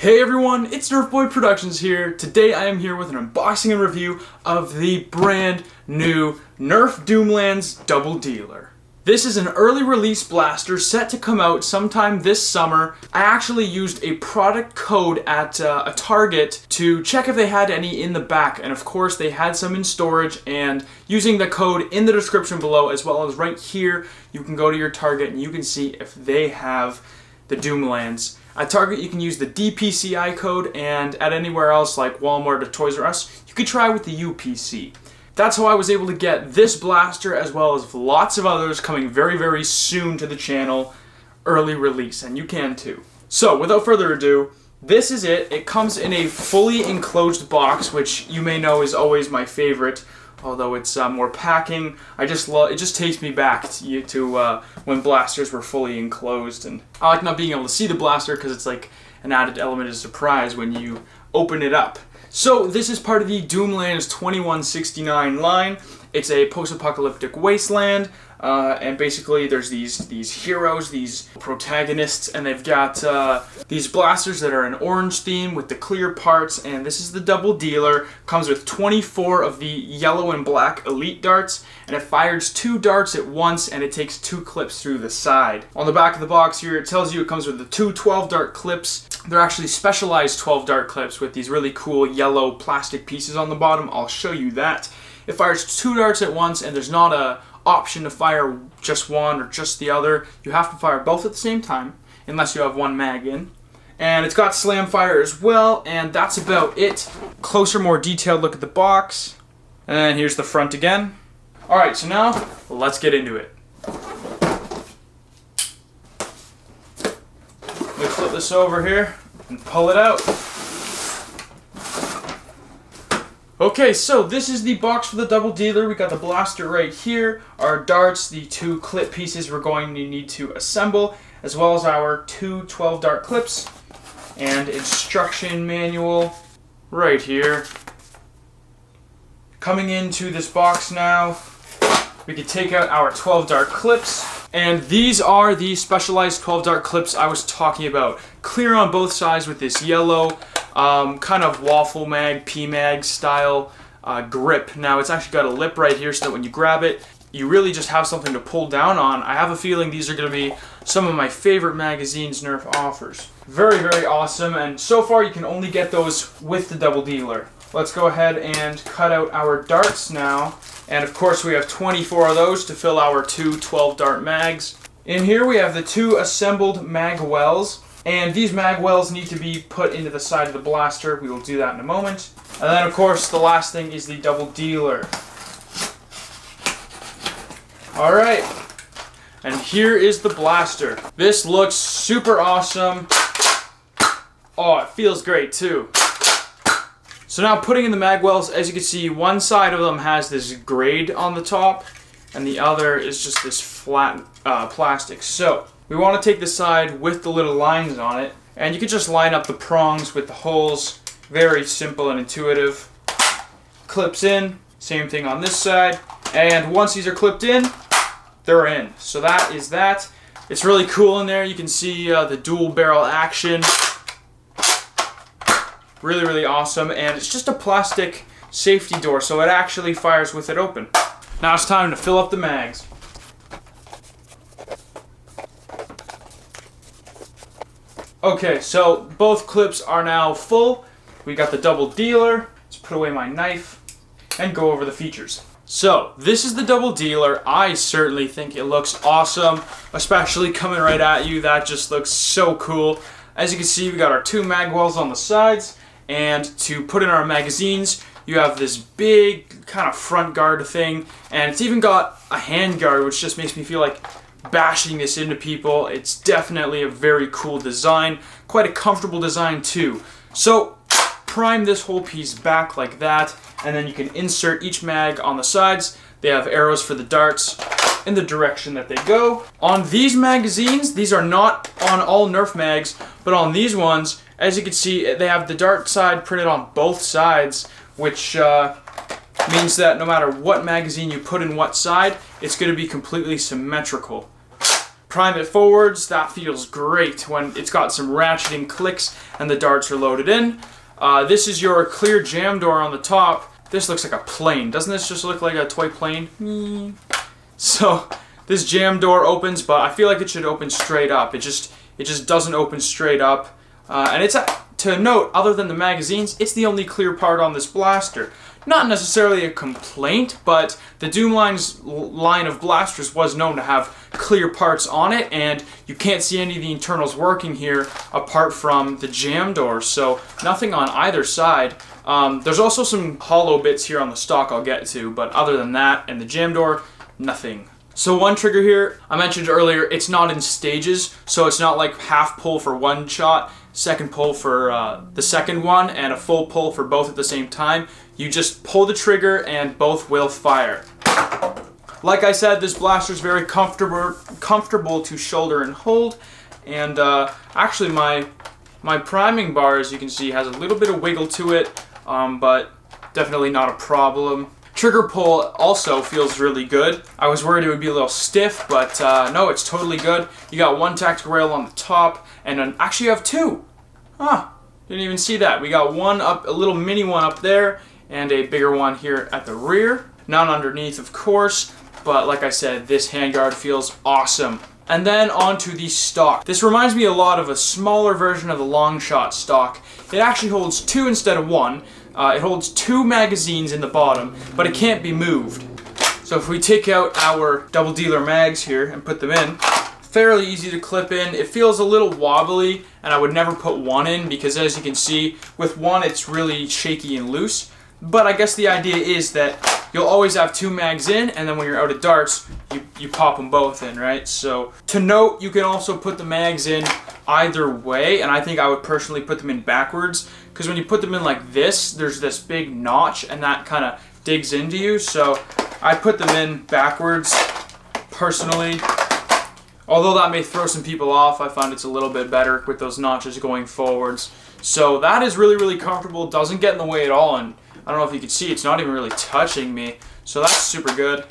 Hey everyone, it's Nerf Boy Productions here. Today I am here with an unboxing and review of the brand new Nerf Doomlands Double Dealer. This is an early release blaster set to come out sometime this summer. I actually used a product code at a Target to check if they had any in the back, and of course they had some in storage, and using the code in the description below as well as right here, you can go to your Target and you can see if they have the Doomlands. At Target you can use the DPCI code, and at anywhere else like Walmart or Toys R Us, you could try with the UPC. That's how I was able to get this blaster as well as lots of others coming very soon to the channel, early release, and you can too. So without further ado, this is it. It comes in a fully enclosed box, which you may know is always my favorite. Although it's more packing, it just takes me back to when blasters were fully enclosed, and I like not being able to see the blaster because it's like an added element of surprise when you open it up. So this is part of the Doomlands 2169 line. It's a post-apocalyptic wasteland, and basically there's these heroes, these protagonists, and they've got these blasters that are an orange theme with the clear parts, and this is the Double Dealer. Comes with 24 of the yellow and black elite darts, and it fires 2 darts at once, and it takes 2 clips through the side. On the back of the box here, it tells you it comes with the 2 12-dart clips. They're actually specialized 12-dart clips with these really cool yellow plastic pieces on the bottom. I'll show you that. It fires 2 darts at once, and there's not a option to fire just one or just the other. You have to fire both at the same time, unless you have one mag in. And it's got slam fire as well, and that's about it. Closer, more detailed look at the box. And then here's the front again. Alright, so now, let's get into it. Let me flip this over here and pull it out. Okay, so this is the box for the Double Dealer. We got the blaster right here, our darts, the 2 clip pieces we're going to need to assemble, as well as our 2 12-dart clips, and instruction manual right here. Coming into this box now, we can take out our 12-dart clips, and these are the specialized 12-dart clips I was talking about. Clear on both sides with this yellow, kind of waffle mag, P-mag style grip. Now it's actually got a lip right here so that when you grab it, you really just have something to pull down on. I have a feeling these are going to be some of my favorite magazines Nerf offers. Very awesome, and so far you can only get those with the Double Dealer. Let's go ahead and cut out our darts now. And of course we have 24 of those to fill our 2 12-dart mags. In here we have the 2 assembled mag wells. And these mag wells need to be put into the side of the blaster. We will do that in a moment. And then of course the last thing is the Double Dealer. Alright, and here is the blaster. This looks super awesome. Oh, it feels great too. So now putting in the mag wells, as you can see, one side of them has this grade on the top, and the other is just this flat plastic. So we want to take the side with the little lines on it, and you can just line up the prongs with the holes. Very simple and intuitive. Clips in, same thing on this side, and once these are clipped in, they're in. So that is that. It's really cool in there. You can see the dual barrel action. Really awesome, and it's just a plastic safety door, so it actually fires with it open. Now it's time to fill up the mags. Okay, so both clips are now full. We got the Double Dealer. Let's put away my knife and go over the features. So this is the Double Dealer. I certainly think it looks awesome, especially coming right at you. That just looks so cool. As you can see, we got our 2 mag wells on the sides, and to put in our magazines, you have this big kind of front guard thing, and it's even got a hand guard, which just makes me feel like bashing this into people. It's definitely a very cool design, quite a comfortable design too. So prime this whole piece back like that, and then you can insert each mag on the sides. They have arrows for the darts in the direction that they go. On these magazines, these are not on all Nerf mags, but on these ones, as you can see, they have the dart side printed on both sides, which means that no matter what magazine you put in what side, it's going to be completely symmetrical. prime it forwards. That feels great when it's got some ratcheting clicks and the darts are loaded in. This is your clear jam door on the top. This looks like a plane. Doesn't this just look like a toy plane? So this jam door opens, but I feel like it should open straight up. It just doesn't open straight up. And it's to note, other than the magazines, it's the only clear part on this blaster. Not necessarily a complaint, but the Doomlands line of blasters was known to have clear parts on it, and you can't see any of the internals working here apart from the jam door, so nothing on either side. There's also some hollow bits here on the stock I'll get to, but other than that and the jam door, nothing. So one trigger here, I mentioned earlier, it's not in stages, so it's not like half pull for one shot, second pull for the second one, and a full pull for both at the same time. You just pull the trigger and both will fire. Like I said, this blaster is very comfortable to shoulder and hold, and actually my priming bar, as you can see, has a little bit of wiggle to it, but definitely not a problem. Trigger pull also feels really good. I was worried it would be a little stiff, but no, it's totally good. You got one tactical rail on the top, and actually you have two. Didn't even see that. We got one up, a little mini one up there, and a bigger one here at the rear. None underneath, of course, but like I said, this handguard feels awesome. And then onto the stock. This reminds me a lot of a smaller version of the long shot stock. It actually holds two instead of one. It holds two magazines in the bottom, but it can't be moved. So if we take out our double dealer mags here and put them in, fairly easy to clip in. It feels a little wobbly, and I would never put one in because, as you can see, with one it's really shaky and loose. But I guess the idea is that you'll always have two mags in, and then when you're out of darts, you pop them both in, right? So to note, you can also put the mags in either way, and I think I would personally put them in backwards, because when you put them in like this, there's this big notch, and that kind of digs into you. So I put them in backwards, personally. Although that may throw some people off, I find it's a little bit better with those notches going forwards. So that is really, really comfortable. Doesn't get in the way at all, and I don't know if you can see, it's not even really touching me. So that's super good.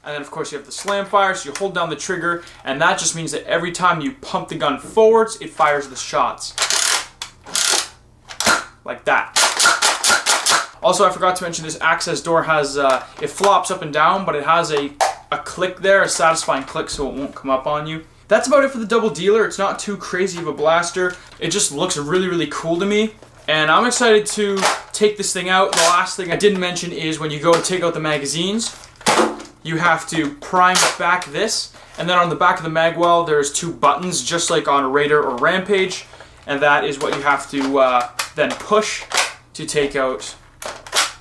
And then of course you have the slam fire, so you hold down the trigger, and that just means that every time you pump the gun forwards, it fires the shots. Like that. Also, I forgot to mention this access door has, it flops up and down, but it has a click there, a satisfying click, so it won't come up on you. That's about it for the double dealer. It's not too crazy of a blaster. It just looks really, really cool to me. And I'm excited to take this thing out. The last thing I didn't mention is when you go to take out the magazines, you have to prime back this. And then on the back of the mag well, there's two buttons, just like on a Raider or Rampage. And that is what you have to then push to take out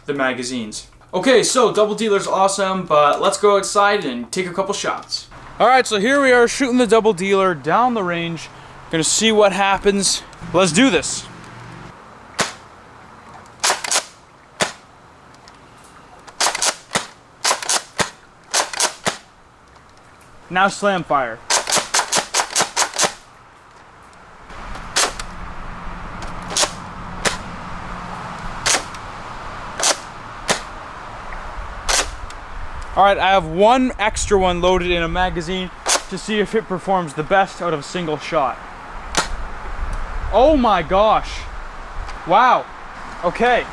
the magazines. Okay, so double dealer's awesome, but let's go outside and take a couple shots. Alright, so here we are shooting the double dealer down the range. Gonna see what happens. Let's do this. Now slam fire. Alright, I have one extra one loaded in a magazine to see if it performs the best out of a single shot. Oh my gosh. Wow. Okay.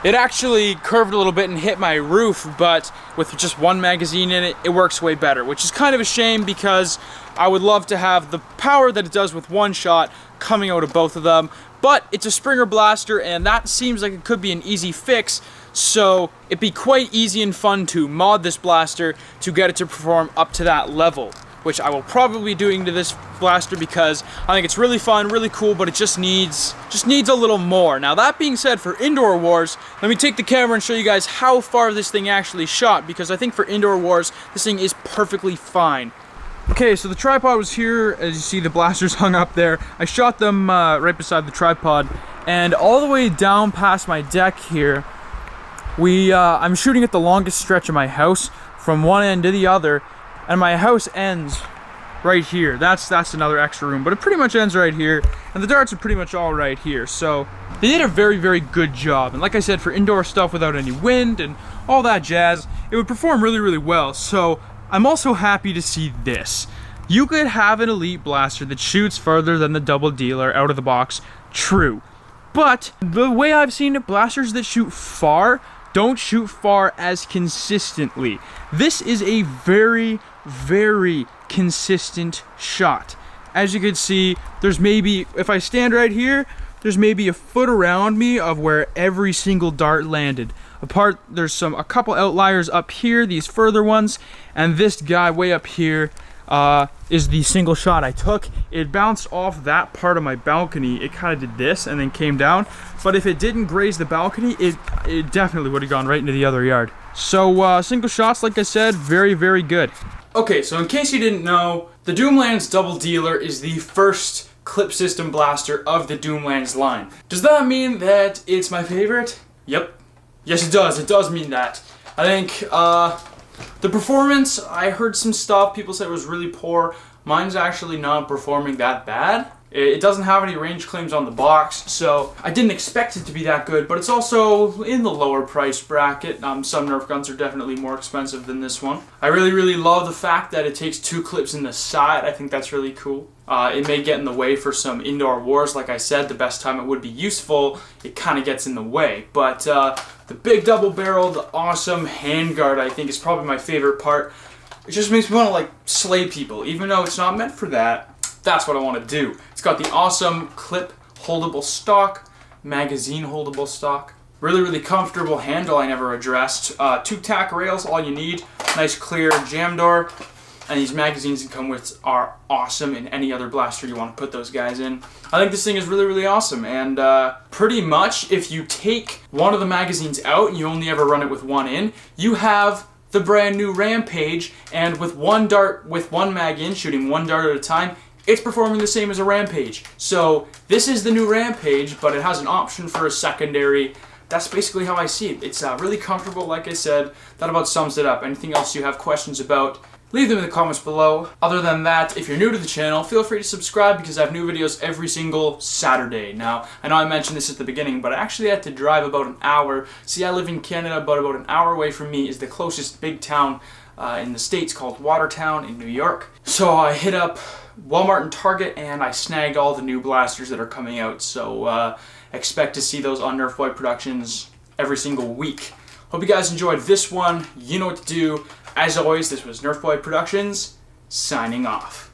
It actually curved a little bit and hit my roof, but with just one magazine in it, it works way better, which is kind of a shame because I would love to have the power that it does with one shot coming out of both of them. But it's a Springer blaster, and that seems like it could be an easy fix, so it'd be quite easy and fun to mod this blaster to get it to perform up to that level, which I will probably be doing to this blaster because I think it's really fun, really cool, but it just needs a little more. Now that being said, for Indoor Wars, let me take the camera and show you guys how far this thing actually shot, because I think for Indoor Wars, this thing is perfectly fine. Okay, so the tripod was here. As you see, the blasters hung up there. I shot them right beside the tripod, and all the way down past my deck here, I'm shooting at the longest stretch of my house from one end to the other, and my house ends right here. That's another extra room, but it pretty much ends right here, and the darts are pretty much all right here. So they did a very, very good job. And like I said, for indoor stuff without any wind and all that jazz, it would perform really, really well. So I'm also happy to see this. You could have an elite blaster that shoots further than the double dealer out of the box, true. But the way I've seen it, blasters that shoot far don't shoot far as consistently. This is a very, very consistent shot. As you can see, there's maybe, if I stand right here, there's maybe a foot around me of where every single dart landed. There's a couple outliers up here, these further ones, and this guy way up here is the single shot I took. It bounced off that part of my balcony. It kind of did this and then came down. But if it didn't graze the balcony, it definitely would have gone right into the other yard. So single shots, like I said, very, very good. Okay, so in case you didn't know, the Doomlands Double Dealer is the first clip system blaster of the Doomlands line. Does that mean that it's my favorite? Yep. Yes, it does. It does mean that. I think the performance, I heard some stuff, people said it was really poor. Mine's actually not performing that bad. It doesn't have any range claims on the box, so I didn't expect it to be that good, but it's also in the lower price bracket. Some Nerf guns are definitely more expensive than this one. I really, really love the fact that it takes 2 clips in the side. I think that's really cool. It may get in the way for some indoor wars. Like I said, the best time it would be useful, it kind of gets in the way. But the big double barrel, the awesome handguard, I think is probably my favorite part. It just makes me want to like slay people, even though it's not meant for that. That's what I want to do. It's got the awesome clip holdable stock, magazine holdable stock. Really, really comfortable handle I never addressed. 2 tack rails, all you need. Nice clear jam door. And these magazines that come with are awesome in any other blaster you want to put those guys in. I think this thing is really, really awesome. And pretty much if you take one of the magazines out and you only ever run it with one in, you have the brand new Rampage, and with one mag in, shooting 1 dart at a time, it's performing the same as a Rampage. So this is the new Rampage, but it has an option for a secondary. That's basically how I see it. It's really comfortable, like I said. That about sums it up. Anything else you have questions about, leave them in the comments below. Other than that, if you're new to the channel, feel free to subscribe because I have new videos every single Saturday. Now, I know I mentioned this at the beginning, but I actually had to drive about an hour. See, I live in Canada, but about an hour away from me is the closest big town in the States called Watertown in New York. So I hit up Walmart and Target and I snagged all the new blasters that are coming out. So expect to see those on Nerf Boy Productions every single week. Hope you guys enjoyed this one. You know what to do. As always, this was Nerf Boy Productions, signing off.